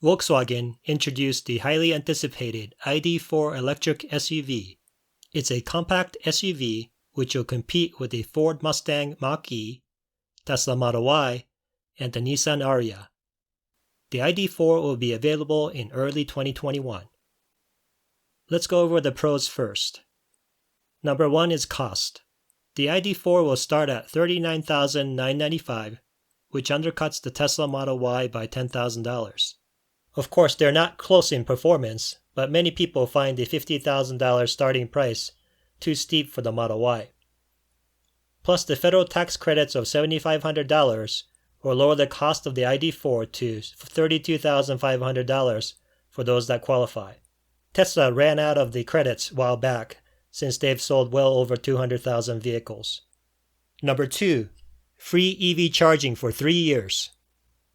Volkswagen introduced the highly anticipated ID4 electric SUV. It's a compact SUV which will compete with the Ford Mustang Mach-E, Tesla Model Y, and the Nissan Ariya. The ID4 will be available in early 2021. Let's go over the pros first. Number 1 is cost. The ID4 will start at $39,995, which undercuts the Tesla Model Y by $10,000. Of course, they're not close in performance, but many people find the $50,000 starting price too steep for the Model Y. Plus, the federal tax credits of $7,500 will lower the cost of the ID4 to $32,500 for those that qualify. Tesla ran out of the credits a while back since they've sold well over 200,000 vehicles. Number 2, free EV charging for 3 years.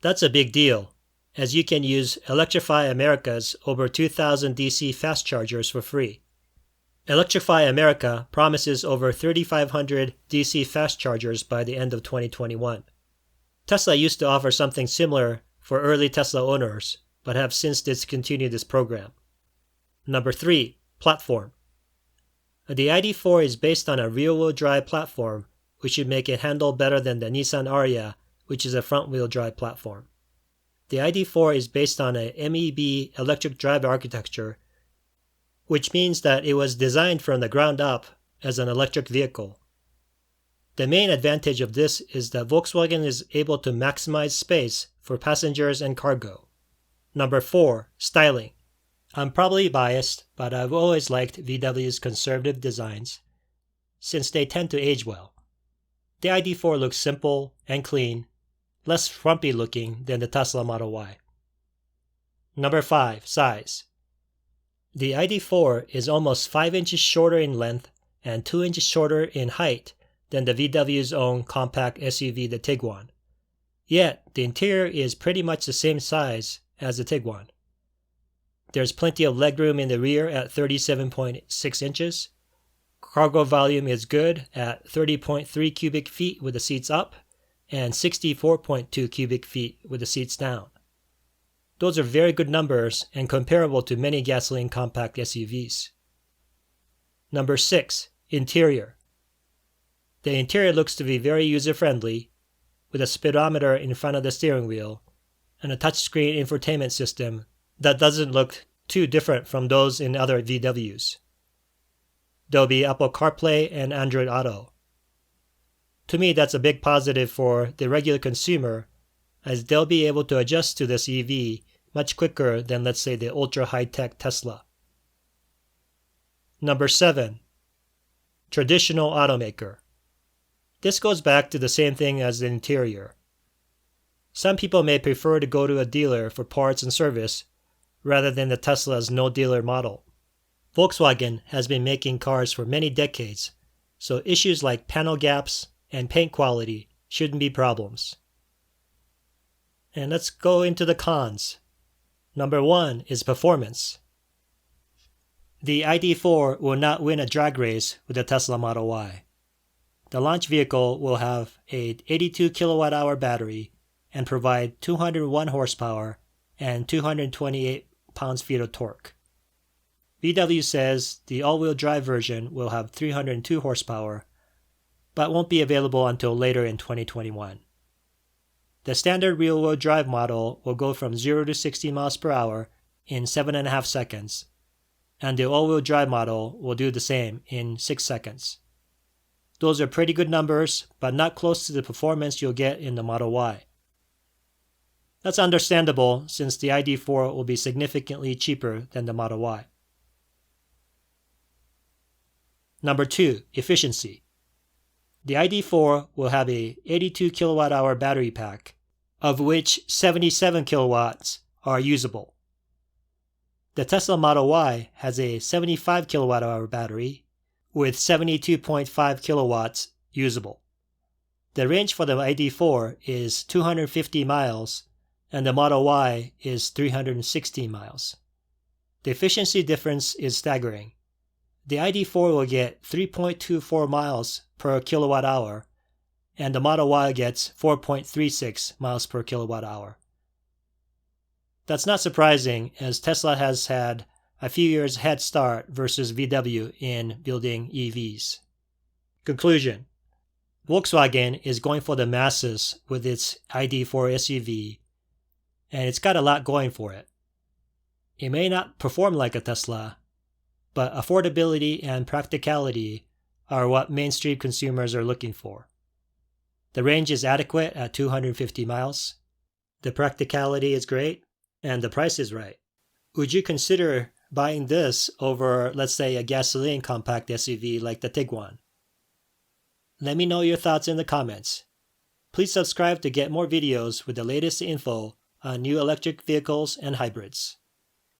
That's a big deal, as you can use Electrify America's over 2,000 DC fast chargers for free. Electrify America promises over 3,500 DC fast chargers by the end of 2021. Tesla used to offer something similar for early Tesla owners, but have since discontinued this program. Number 3, platform. The ID4 is based on a rear-wheel drive platform, which should make it handle better than the Nissan Ariya, which is a front-wheel drive platform. The ID4 is based on a MEB electric drive architecture, which means that it was designed from the ground up as an electric vehicle. The main advantage of this is that Volkswagen is able to maximize space for passengers and cargo. Number 4, styling. I'm probably biased, but I've always liked VW's conservative designs, since they tend to age well. The ID4 looks simple and clean, less frumpy looking than the Tesla Model Y. Number 5, size. The ID4 is almost 5 inches shorter in length and 2 inches shorter in height than the VW's own compact SUV, the Tiguan. Yet, the interior is pretty much the same size as the Tiguan. There's plenty of legroom in the rear at 37.6 inches. Cargo volume is good at 30.3 cubic feet with the seats up and 64.2 cubic feet with the seats down. Those are very good numbers and comparable to many gasoline compact SUVs. Number 6, interior. The interior looks to be very user-friendly, with a speedometer in front of the steering wheel and a touchscreen infotainment system that doesn't look too different from those in other VWs. There'll be Apple CarPlay and Android Auto. To me, that's a big positive for the regular consumer, as they'll be able to adjust to this EV much quicker than, let's say, the ultra-high-tech Tesla. Number 7, traditional automaker. This goes back to the same thing as the interior. Some people may prefer to go to a dealer for parts and service rather than the Tesla's no-dealer model. Volkswagen has been making cars for many decades, so issues like panel gaps and paint quality shouldn't be problems. And let's go into the cons. Number 1 is performance. The ID4 will not win a drag race with the Tesla Model Y. The launch vehicle will have an 82 kilowatt-hour battery and provide 201 horsepower and 228 pounds-feet of torque. VW says the all-wheel drive version will have 302 horsepower, but won't be available until later in 2021. The standard rear-wheel drive model will go from 0 to 60 miles per hour in 7.5 seconds, and the all-wheel drive model will do the same in 6 seconds. Those are pretty good numbers, but not close to the performance you'll get in the Model Y. That's understandable since the ID4 will be significantly cheaper than the Model Y. Number 2, efficiency. The ID4 will have a 82 kilowatt-hour battery pack, of which 77 kilowatts are usable. The Tesla Model Y has a 75 kilowatt-hour battery, with 72.5 kilowatts usable. The range for the ID4 is 250 miles, and the Model Y is 316 miles. The efficiency difference is staggering. The ID4 will get 3.24 miles per kilowatt hour, and the Model Y gets 4.36 miles per kilowatt hour. That's not surprising, as Tesla has had a few years head start versus VW in building EVs. Conclusion: Volkswagen is going for the masses with its ID4 SUV, and it's got a lot going for it. It may not perform like a Tesla, but affordability and practicality are what mainstream consumers are looking for. The range is adequate at 250 miles, the practicality is great, and the price is right. Would you consider buying this over, let's say, a gasoline compact SUV like the Tiguan? Let me know your thoughts in the comments. Please subscribe to get more videos with the latest info on new electric vehicles and hybrids.